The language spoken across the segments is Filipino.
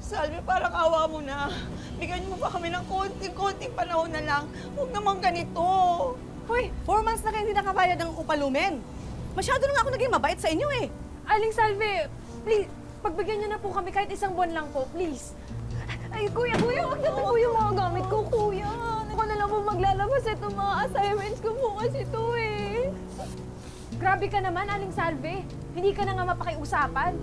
Salve, parang awa mo na. Bigyan mo pa kami ng konting-konting panahon na lang. Huwag naman ganito. Hoy, 4 months na kayo hindi nakabayad ng upalumen. Masyado na nga ako naging mabait sa inyo eh. Aling Salve, please, pagbigyan niyo na po kami kahit isang buwan lang po, please. Ay, kuya, huwag naman po yung mga gamit ko, kuya. Ako na lang po maglalabas itong mga assignments ko po kasi ito eh. Grabe ka naman, Aling Salve. Hindi ka na nga mapakiusapan.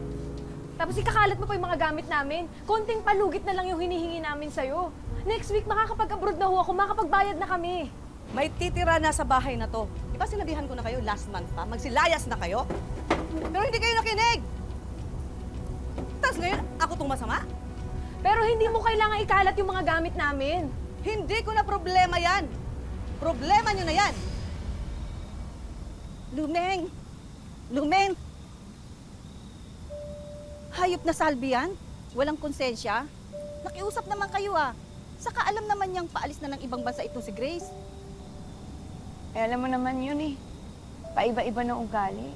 Tapos ikakalat mo pa yung mga gamit namin. Konting palugit na lang yung hinihingi namin sa'yo. Next week, makakapag-abroad na ho ako, makakapagbayad na kami. May titira na sa bahay na to. Di ba sinabihan ko na kayo last month pa? Magsilayas na kayo? Pero hindi kayo nakinig. Tapos ngayon, ako tong masama? Pero hindi mo kailangan ikalat yung mga gamit namin. Hindi ko na problema yan. Problema nyo na yan. Lumeng! Lumeng! Hayop na salbi yan? Walang konsensya? Nakiusap naman kayo ah. Saka alam naman niyang paalis na ng ibang bansa itong si Grace. Eh, alam mo naman yun eh. Paiba-iba ng ugali.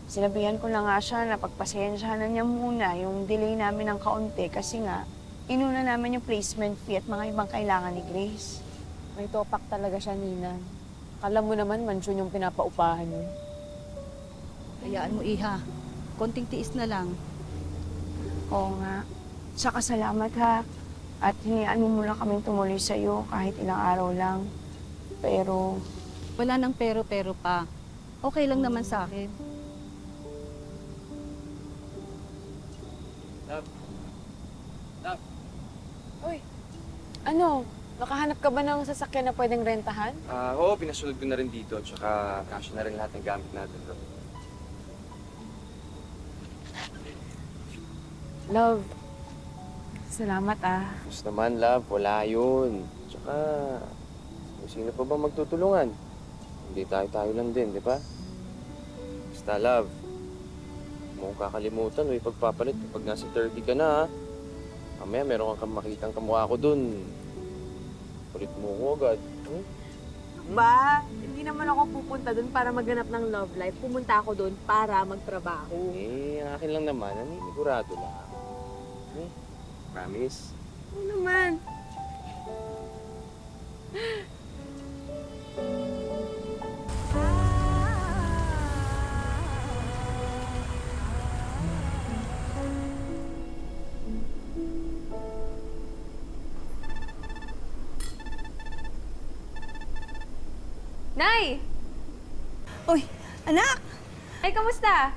Sinabihan ko na nga siya na pagpasensyahan na niya muna yung delay namin ng kaunti kasi nga, inuna namin yung placement fee at mga ibang kailangan ni Grace. May topak talaga siya, Nina. Akala mo naman, mansyon yung pinapaupahan niyo. Hayaan mo, Iha. Konting tiis na lang. Oo nga. Saka salamat ha. At hinayaan mo muna kaming tumuloy sa'yo kahit ilang araw lang. Pero, Wala nang pero-pero pa. Okay lang naman sa akin. Uy, ano? Nakahanap ka ba ng sasakyan na pwedeng rentahan? Oo, pinasunod ko na rin dito. Tsaka kasya na rin lahat ng gamit natin. love, salamat ah. Mas naman, love, wala yun. Tsaka, kung sino pa ba magtutulungan? Hindi tayo lang din, di ba? Basta, love, mukhang kakalimutan o ipagpapalit kapag nasa 30 ka na, ha? Mamaya meron kang makitang kamukha ko dun. Kulit mo ko agad. Ba, hindi naman ako pupunta doon para maghanap ng love life. Pumunta ako doon para magtrabaho. Eh, ang akin lang naman, naninigurado lang. Promise? Ano naman? Nay! Uy, anak! Ay, kamusta?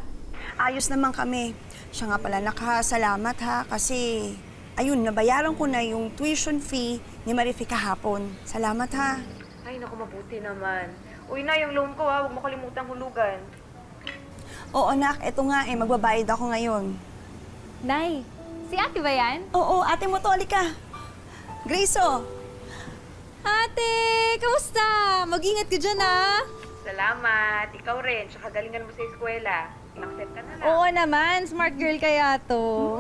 Ayos naman kami. Siya nga pala nakasalamat ha kasi ayun, nabayaran ko na yung tuition fee ni Marife kahapon. Salamat ha. Ay, naku, mabuti naman. Uy na, yung loan ko ha, huwag mo kalimutang hulugan. Oo anak, eto nga magbabayad ako ngayon. Nay, si ate ba yan? Oo, ate mo to, halika. Grace, oh. Ate, kamusta? Mag-ingat ka dyan, ah. Salamat. Ikaw rin. Tsaka galingan mo sa eskwela. Accept ka na lang. Oo naman, smart girl kaya to.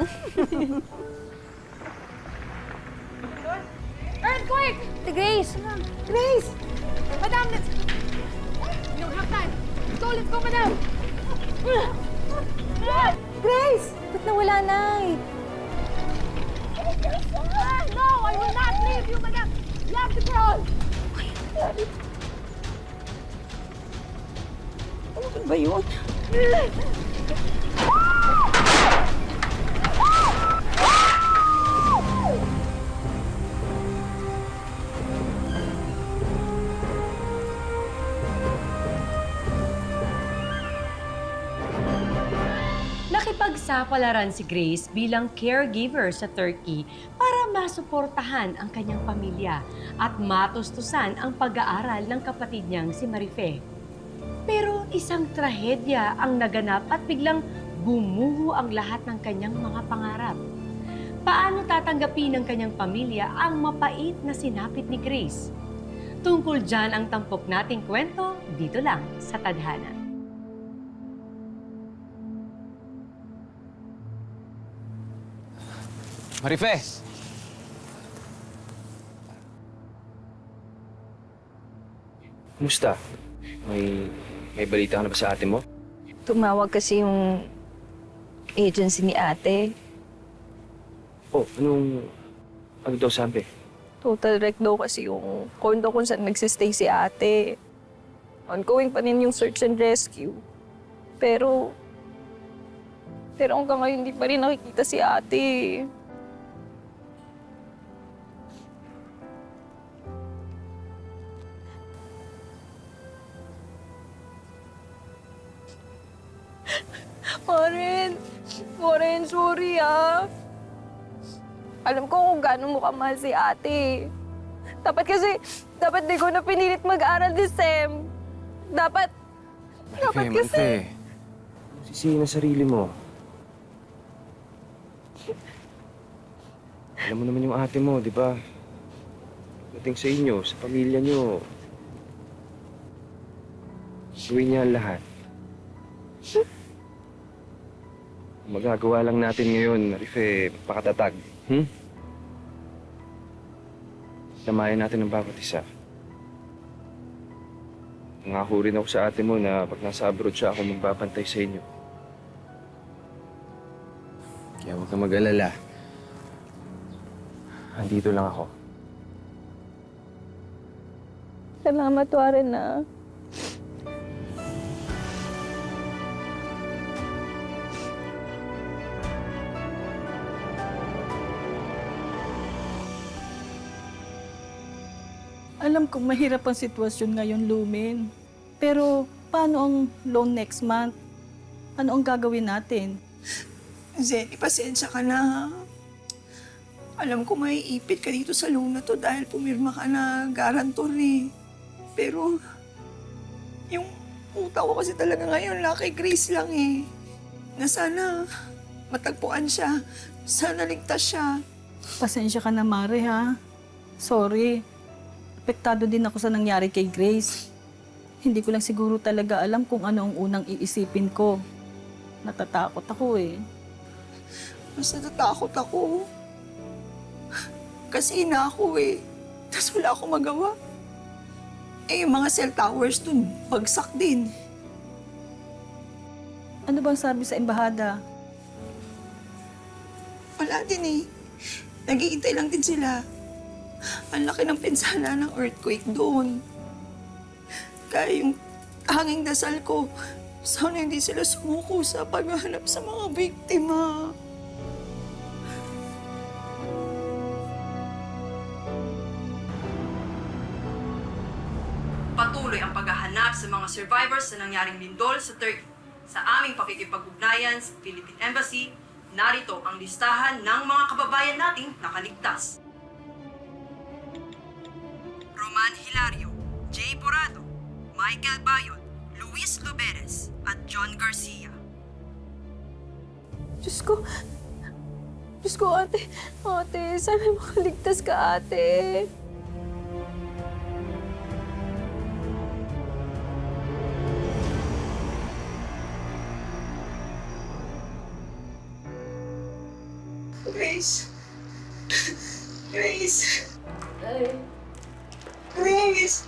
Earthquake! Si Grace! Grace! Madam, let's... We don't have time. Let's go, madam! Grace! Ba't nawala, Nay? No! I will not leave you, madam! You have to crawl! Ano ba yun? Nakipagsapalaran si Grace bilang caregiver sa Turkey para masuportahan ang kanyang pamilya at matustusan ang pag-aaral ng kapatid niyang si Marife. Pero isang trahedya ang naganap at biglang gumuho ang lahat ng kanyang mga pangarap. Paano tatanggapin ng kanyang pamilya ang mapait na sinapit ni Grace? Tungkol dyan ang tampok nating kwento dito lang sa Tadhana. Marife! Kumusta? May balita ka na ba sa ate mo? Tumawag kasi yung agency ni ate. Oh, ano daw sabi? Total wreck daw kasi yung condo kung saan nagsistay si ate. Ongoing pa rin yung search and rescue. Pero hanggang ngayon hindi pa rin nakikita si ate. Maren, sorry ah. Alam ko kung gaano mo kamahal si ate. Dapat di ko na pinilit mag-aral ni Sem. Dapat kasi... Marife. Sisihin ang sarili mo. Alam mo naman yung ate mo, di ba? Pagdating sa inyo, sa pamilya niyo. Gawin niya ang lahat. Magagawa lang natin ngayon, Marife, pakatatag. Samayan natin ang bawat isa. Nangako rin ako sa ate mo na pag nasa abroad siya, ako magbabantay sa inyo. Kaya huwag kang mag-alala. Andito lang ako. Salamat, Warren ah. Alam kong mahirap ang sitwasyon ngayon, Lumen. Pero paano ang loan next month? Ano ang gagawin natin? Zenny, pasensya ka na, ha? Alam ko may ipit ka dito sa loan na to dahil pumirma ka na guarantor eh. Pero, yung utang ko kasi talaga ngayon, kay Grace lang eh. Na sana matagpuan siya. Sana ligtas siya. Pasensya ka na, Mare, ha? Sorry. Apektado din ako sa nangyari kay Grace. Hindi ko lang siguro talaga alam kung ano ang unang iisipin ko. Natatakot ako eh. Mas natatakot ako. Kasi ina ako eh. Tapos wala akong magawa. Eh, yung mga cell towers dun, bagsak din. Ano bang sabi sa embahada? Wala din eh. Naghihintay lang din sila. Ang laki ng pinsala ng earthquake doon. Kaya yung tanging dasal ko, sana hindi sila sumuko sa paghahanap sa mga biktima. Patuloy ang paghahanap sa mga survivors na nangyaring lindol sa Turkey. Sa aming pakikipag-ugnayan sa Philippine Embassy, narito ang listahan ng mga kababayan nating nakaligtas. Roman Hilario, Jay Borado, Michael Bayot, Luis Luberes, at John Garcia. Diyos ko, ate, sana makaligtas ka, ate. Grace. Grace. Grace.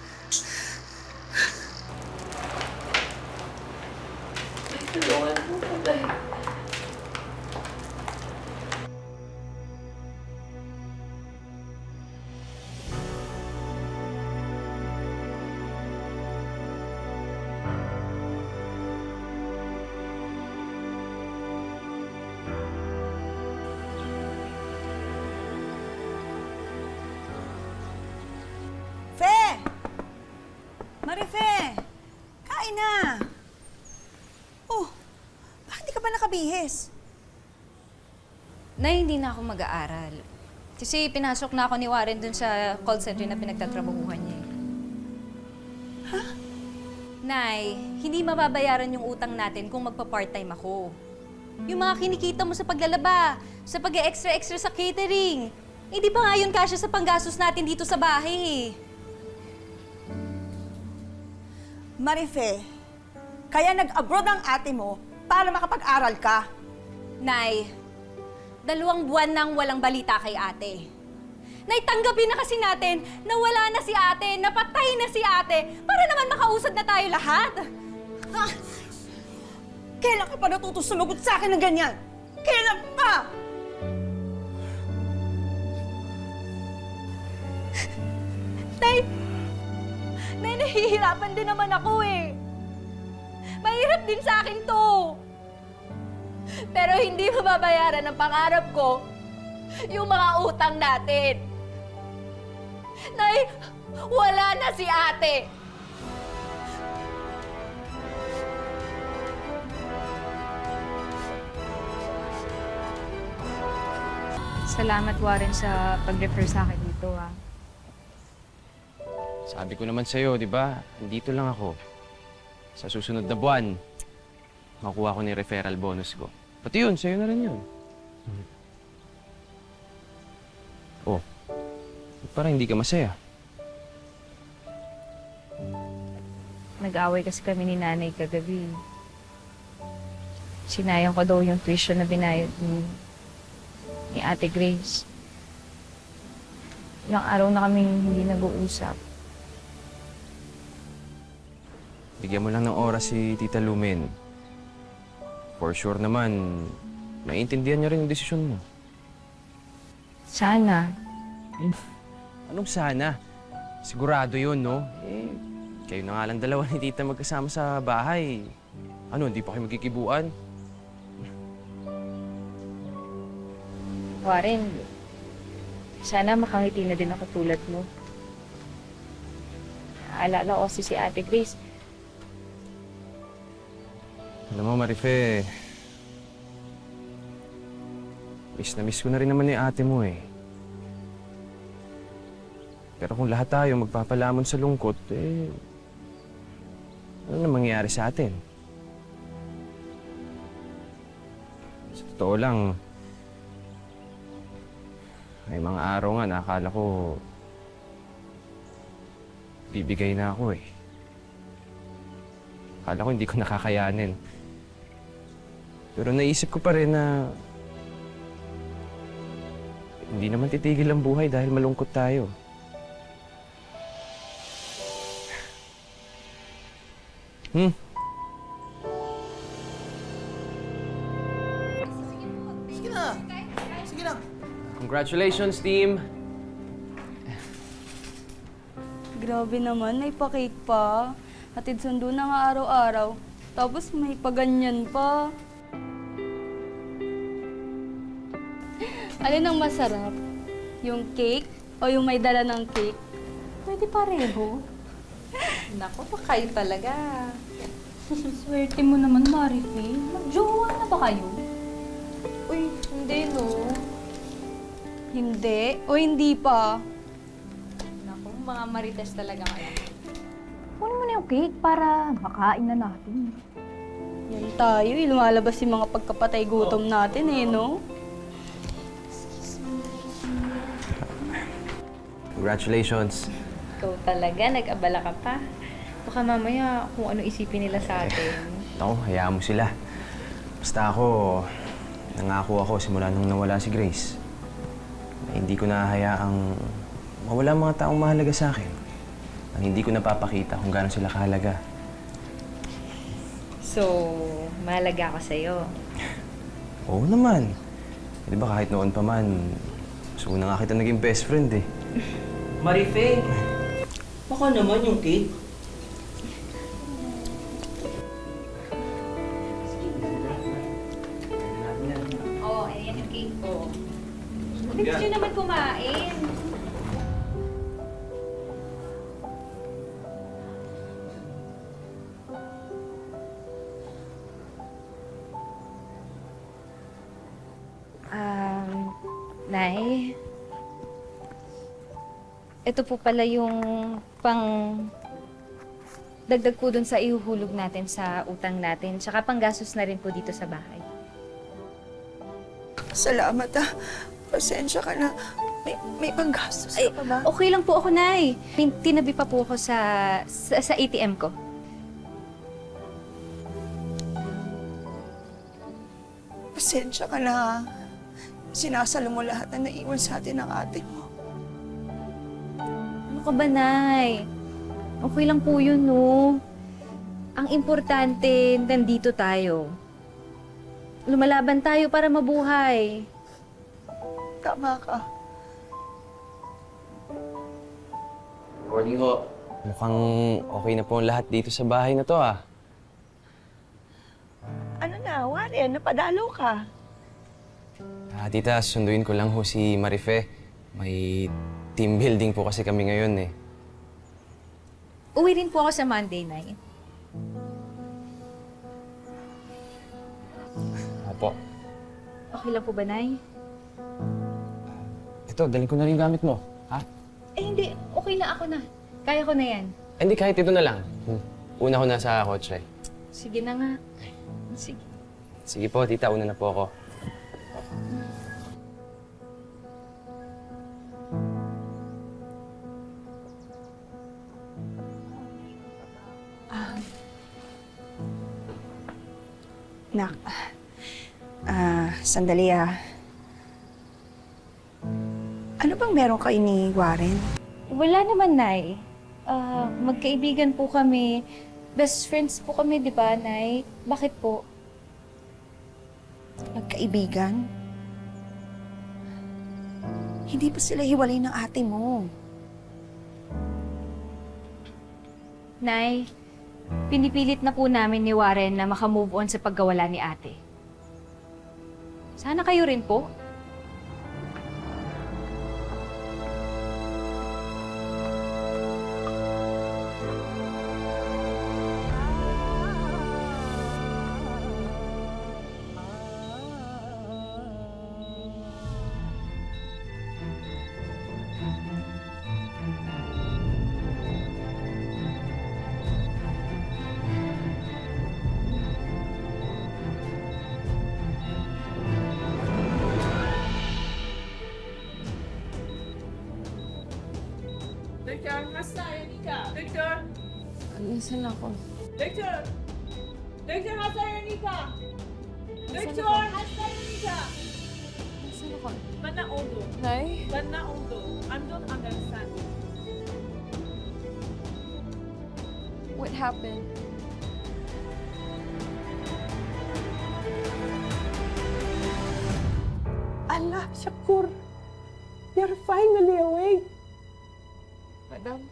Fe! Marife! Kain na! Oh, bakit di ka ba nakabihis? Nay, hindi na ako mag-aaral. Kasi pinasok na ako ni Warren dun sa call center na pinagtatrabahuhan niya. Ha? Nay, hindi mababayaran yung utang natin kung magpa-part-time ako. Yung mga kinikita mo sa paglalaba, sa pag-extra-extra sa catering. Hindi pa nga yun kasya sa panggastos natin dito sa bahay eh. Marife, kaya nag-abroad ang ate mo para makapag-aral ka. Nay, 2 buwan nang walang balita kay ate. Nay, tanggapin na kasi natin na wala na si ate, napatay na si ate, para naman makausad na tayo lahat. Ha? Kailan ka pa natuto sumagot sa akin ng ganyan? Kailan pa? Nay! Nay, nahihirapan din naman ako eh. Mahirap din sa akin to. Pero hindi mababayaran ng pangarap ko yung mga utang natin. Nay, wala na si ate. Salamat, Warren, sa pag-refer sa akin dito, ha. Sabi ko naman sa'yo, di ba? Nandito lang ako. Sa susunod na buwan, makuha ko ni referral bonus ko. Pati yun, sa'yo na rin yun. Oh, parang hindi ka masaya. Nag-away kasi kami ni nanay kagabi. Sinayang ko daw yung tuition na binayad ni Ate Grace. Ilang araw na kaming hindi nag-uusap. Bigyan mo lang ng oras si Tita Lumen. For sure naman, maiintindihan niya rin yung desisyon mo. Sana. Anong sana? Sigurado yun, no? Kayo na nga lang dalawa ni Tita magkasama sa bahay. Ano, hindi pa kayo magkikibuan? Warren, sana makangiti na din ako tulad mo. Naalala ko kasi si Ate Grace. Alam mo, Marife, miss na miss ko na rin naman ni ate mo eh. Pero kung lahat tayo magpapalamon sa lungkot, ano na mangyayari sa atin? Sa totoo lang, may mga araw nga na akala ko bibigay na ako eh. Akala ko hindi ko nakakayanin. Pero naisip ko pa rin na hindi naman titigil ang buhay dahil malungkot tayo. Sige na. Sige na. Congratulations, team! Grabe naman, may pa-cake pa. Hatid sundo na nga araw-araw. Tapos may paganyan pa. Alin ang masarap? Yung cake o yung may dala ng cake? Pwede pareho. Nako, pa kayo talaga. Swerte mo naman, Marife. Mag-jowa na ba kayo? Uy, hindi no. Hindi? O hindi pa? Nako, mga marites talaga kayo. Kunin mo na yung cake para makain na natin. Yan tayo, lumalabas yung mga pagkapatay gutom natin eh, no? Congratulations. Ikaw talaga, nag-abala ka pa. Baka mamaya kung ano isipin nila sa atin. Ako, hayaan mo sila. Basta ako, nangako ako simula nung nawala si Grace. Na hindi ko nahahayaang mawala ang mga taong mahalaga sa akin. Nang hindi ko napapakita kung gaano sila kahalaga. So, mahalaga ako sa'yo. Oo naman. Di ba kahit noon pa man, gusto ko na nga kita naging best friend eh. Marife, baka naman yung cake. Oo, ayan yung cake ko. Gusto nyo naman kumain. Nay, ito po pala yung dagdag po dun sa ihuhulog natin sa utang natin, tsaka panggastos na rin po dito sa bahay. Salamat ah. Pasensya ka na. May panggastos ka pa ba? Okay lang po ako, Nay. Tinabi pa po ako sa ATM ko. Pasensya ka na. Sinasalo mo lahat na naiwan sa atin ng ate mo. Ano ka ba, Nay? Okay lang po yun, no? Ang importante, nandito tayo. Lumalaban tayo para mabuhay. Tama ka. Morning ho. Mukhang okay na po ang lahat dito sa bahay na to ah. Ano na, Warren? Napadalo ka. Tita, sunduin ko lang ho si Marife. May team building po kasi kami ngayon eh. Uwi rin po ako sa Monday night. Opo. Okay lang po ba, Nay? Ito, dalhin ko na rin yung gamit mo. Ha? Eh, hindi. Okay na ako na. Kaya ko na yan. Hindi, kahit ito na lang. Una ko na sa kotse. Sige na nga. Sige. Sige po, tita. Una na po ako. Nak, sandali Ano bang meron kayo ni Warren? Wala naman, Nay. Magkaibigan po kami. Best friends po kami, di ba, Nay? Bakit po? Magkaibigan? Hindi pa sila hiwalay ng ate mo. Nay, pinipilit na po namin ni Warren na makamove on sa pagkawala ni ate. Sana kayo rin po. Nasaan ako? Victor! Victor, hasa your Nika! Victor, hasa your Nika! Nasaan ako? Bana Odo. Nay? Bana Odo. I don't understand. What happened? Allah, Shakur! You're finally awake! Madam?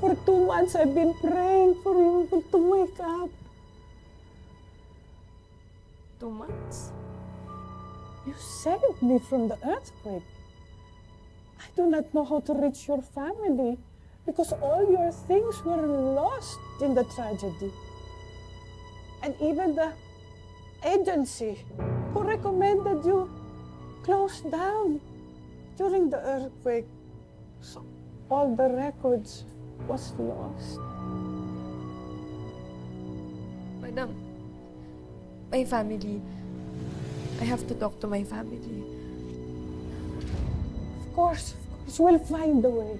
For 2 months, I've been praying for you to wake up. 2 months? You saved me from the earthquake. I do not know how to reach your family because all your things were lost in the tragedy. And even the agency who recommended you closed down during the earthquake. So all the records was lost. Madam, my family. I have to talk to my family. Of course, we'll find a way.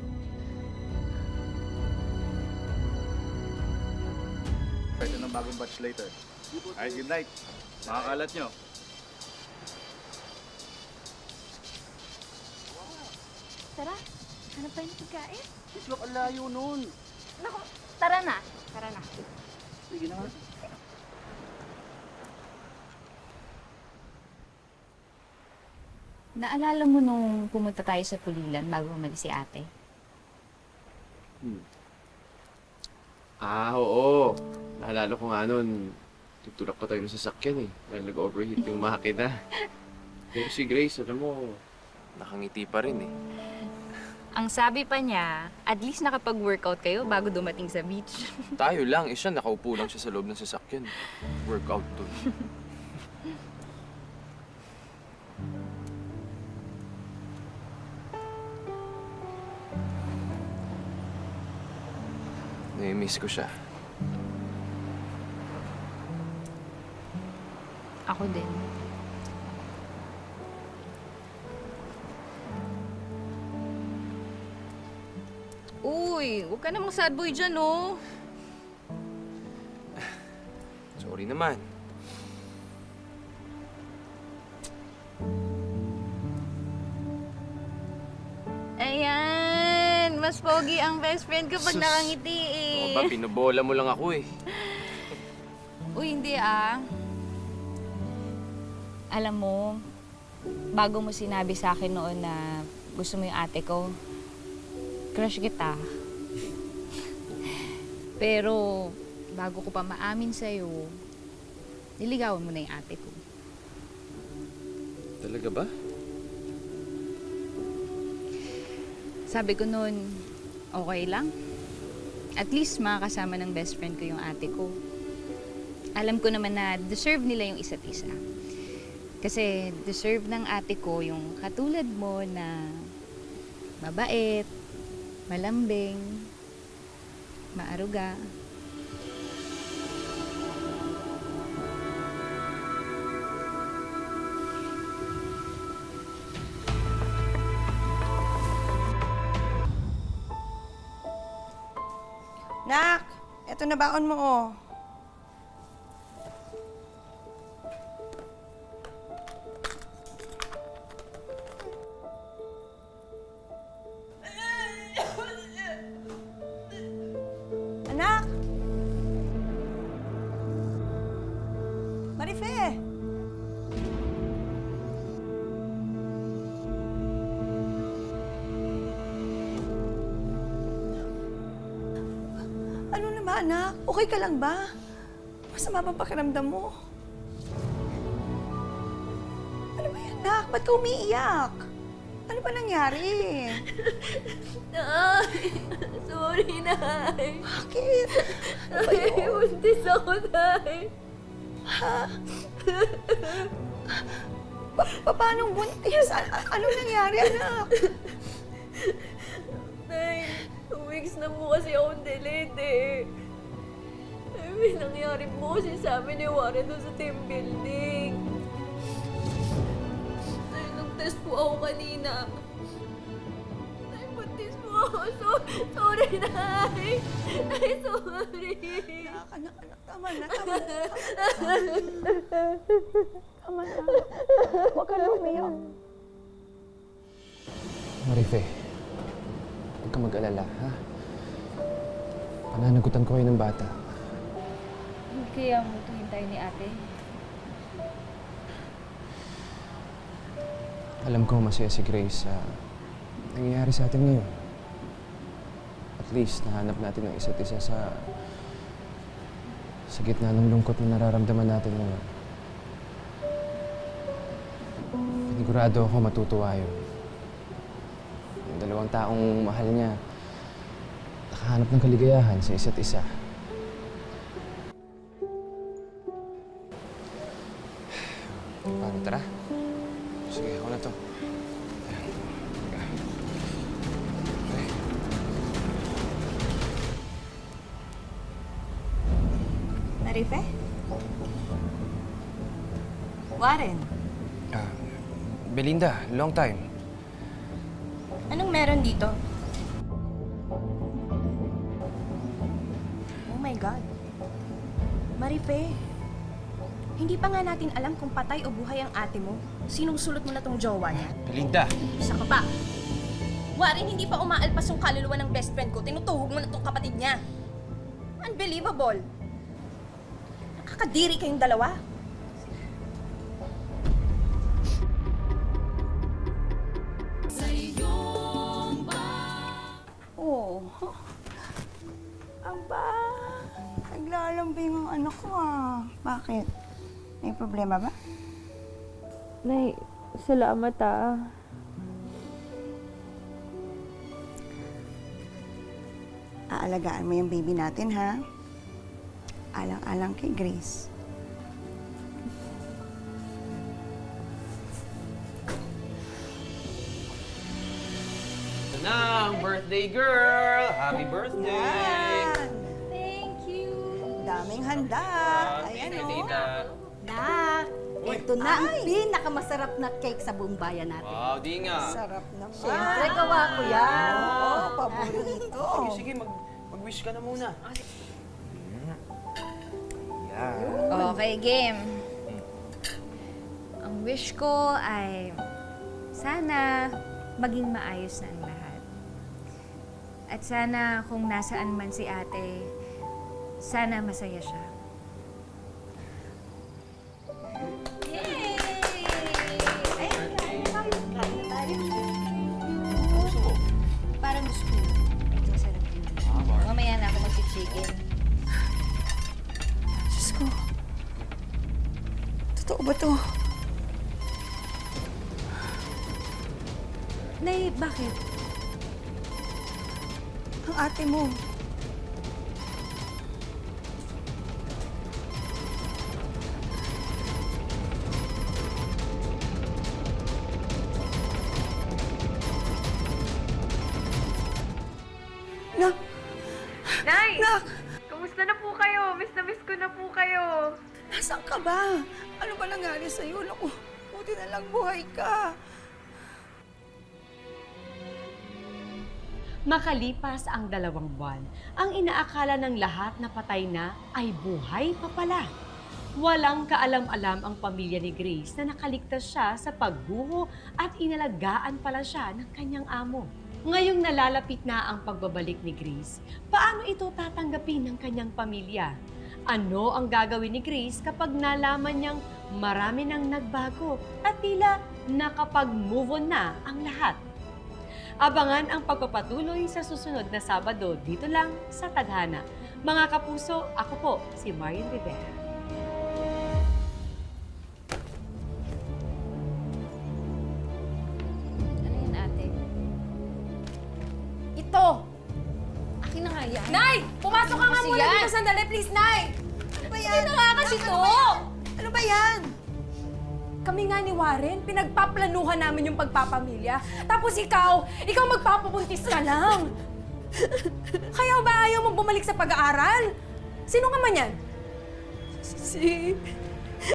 Ito ng bagong batch later. Alright, good night. Makakalat nyo. Tara, hanap tayo ng pagkain. Ito, ang layo nun. Naku, tara na. Tara na. Sige na nga. Naalala mo nung pumunta tayo sa Pulilan bago umalis si ate? Oo. Naalala ko nga nun, tutulak pa tayo ng sasakyan eh. Dahil nag-overheat yung makina. Pero si Grace, alam mo, nakangiti pa rin eh. Ang sabi pa niya, at least nakapag-workout kayo bago dumating sa beach. Tayo lang, siya nakaupo lang siya sa loob ng sasakyan. Workout to. Nai-miss ko siya. Ako din. Uy, huwag ka namang sad boy dyan, oh. Sorry naman. Ayan, mas pogi ang best friend ko pag Sus. nakangiti eh. Oo ba, binobola mo lang ako eh. Uy, hindi ah. Alam mo, bago mo sinabi sa akin noon na gusto mo yung ate ko. Crush kita. Pero bago ko pa maamin sa'yo, niligawan mo na yung ate ko. Talaga ba? Sabi ko noon, okay lang. At least makakasama ng best friend ko yung ate ko. Alam ko naman na deserve nila yung isa't isa. Kasi deserve ng ate ko yung katulad mo na mabait, malambing, maaruga. Nak, eto na baon mo, oh. Anak! Marife! Ano naman, anak? Okay ka lang ba? Masama bang pakiramdam mo? Ano ba yan, anak? Ba't ka umiiyak? Ano ba nangyari? Nay! Sorry, Nay! Bakit? Ano ba Nay, yun? buntis ako, Nay! Ha? Paano buntis? Anong nangyari, anak? Nay, 2 weeks na po kasi akong delayed eh. Ay, may nangyari po kasi sa amin ni Warren doon sa team building. Nay, nag-test po ako kanina. Nay, buntis po ako. Sorry, Nay. Nay, sorry. Anak, tama na. Tama na. Huwag ka na umiyak. Marife, huwag ka mag-alala, ha? Pananagutan ko kayo ng bata. Hindi kaya mo ito hintayin ni ate? Alam ko masaya si Grace sa nangyayari sa atin ngayon. At least, nahanap natin ang isa't isa sa gitna ng lungkot na nararamdaman natin ngayon. Panigurado ako matutuwa yun. Yung dalawang taong mahal niya, nakahanap ng kaligayahan sa isa't isa. Paano, tara? Sige, ako na to. Okay. Marife? Warren, Belinda, long time. anong meron dito? Oh my God. Marife, hindi pa nga natin alam kung patay o buhay ang ate mo. Sinusulot mo na tong jowa niya. Belinda! Isa ka pa. Warren, hindi pa umaalpas yung kaluluwa ng best friend ko. Tinutuhog mo na tong kapatid niya. Unbelievable. Nakakadiri kayong dalawa. Oh. Aba, naglalambing ang anak ko ah. Bakit? May problema ba? Nay, salamat ah. Aalagaan mo yung baby natin, ha? Alang-alang kay Grace. Nang, birthday girl! Happy birthday! Yan! Thank you! Daming handa. Ayan, Thank you, oh. tita. Dak, ito na ang pinakamasarap na cake sa buong bayan natin. Wow, di nga. Sarap naman. Siyempre, gawa ko yan. Oo, paborito. Sige, mag-wish ka na muna. Okay, game. Ang wish ko ay sana maging maayos na ang lahat. At sana kung nasaan man si ate, sana masaya siya. Yay! Ayun, kain tayo. Kain na tayo. Nay, bakit? Ang ate mo. Nak! Nay! Nak! Kumusta na po kayo? Miss na miss ko na po kayo. Nasaan ka ba? Ano ba nangyari sa'yo? Naku, buti na lang buhay ka. Makalipas ang 2 buwan, ang inaakala ng lahat na patay na ay buhay pa pala. Walang kaalam-alam ang pamilya ni Grace na nakaligtas siya sa pagguho at inalagaan pala siya ng kanyang amo. Ngayong nalalapit na ang pagbabalik ni Grace, paano ito tatanggapin ng kanyang pamilya? Ano ang gagawin ni Grace kapag nalaman niyang marami nang nagbago at tila nakapag-move on na ang lahat? Abangan ang pagpapatuloy sa susunod na Sabado dito lang sa Tadhana. Mga kapuso, ako po si Marian Rivera. Ano yan, ate? Ito! Akin na nga yan. Nay! Pumasok ka nga Kasi muna yan. dito sandali, please, Nay! Ano ba yan? Hindi na nga kasi to! Ano ba yan? Kami nga ni Warren, pinagpaplanuhan namin yung pagpapamilya. Tapos ikaw magpapabuntis ka lang. Kaya ba ayaw mo bumalik sa pag-aaral? Sino ka man yan? Si